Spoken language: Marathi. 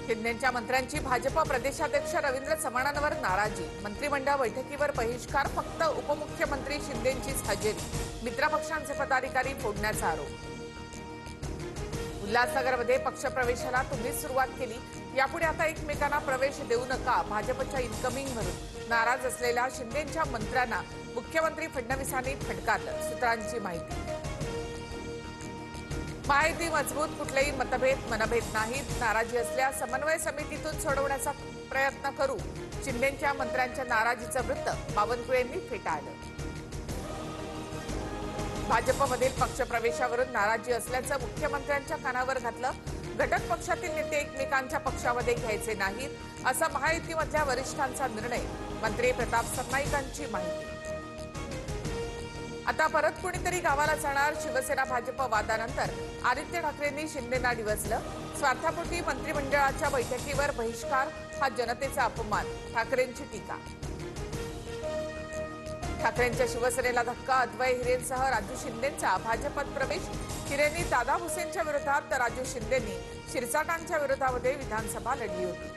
शिंदेच्या मंत्र्यांची भाजप प्रदेशाध्यक्ष रवींद्र चव्हाणांवर नाराजी। मंत्रिमंडळ बैठकीवर बहिष्कार, फक्त उपमुख्यमंत्री शिंदेंचीच हजेरी। मित्रपक्षांचे पदाधिकारी फोडण्याचा आरोप। उल्हासनगरमध्ये पक्षप्रवेशाला तुम्हीच सुरुवात केली, यापुढे आता एकमेकांना प्रवेश देऊ नका। भाजपच्या इन्कमिंगवरून नाराज असलेल्या शिंदेच्या मंत्र्यांना मुख्यमंत्री फडणवीसांनी फटकारलं। सूत्रांची माहिती। माहिती मजबूत, कुठलेही मनभेद नाहीत। नाराजी असल्यास समन्वय समितीतून सोडवण्याचा प्रयत्न करू। शिंदेच्या मंत्र्यांच्या नाराजीचं वृत्त बावनकुळेंनी फेटाळलं। भाजपमधील पक्षप्रवेशावरून नाराजी असल्याचं मुख्यमंत्र्यांच्या कानावर घातलं। घटक पक्षातील नेते एकमेकांच्या पक्षामध्ये घ्यायचे नाहीत, असा महायुतीमधल्या वरिष्ठांचा निर्णय। मंत्री प्रताप सरनाईकांची माहिती। आता परत कुणीतरी गावाला जाणार। शिवसेना भाजप वादानंतर आदित्य ठाकरेंनी शिंदेंना डिवचलं। स्वार्थापोटी मंत्रिमंडळाच्या बैठकीवर बहिष्कार हा जनतेचा अपमान, ठाकरेंची टीका। ठाकरेंच्या शिवसेनेला धक्का, अद्वै हिरेंसह राजू शिंदेंचा भाजपात प्रवेश। हिरेंनी दादा भुसेंच्या विरोधात तर राजू शिंदेंनी शिरसाटांच्या विरोधामध्ये विधानसभा लढली होती।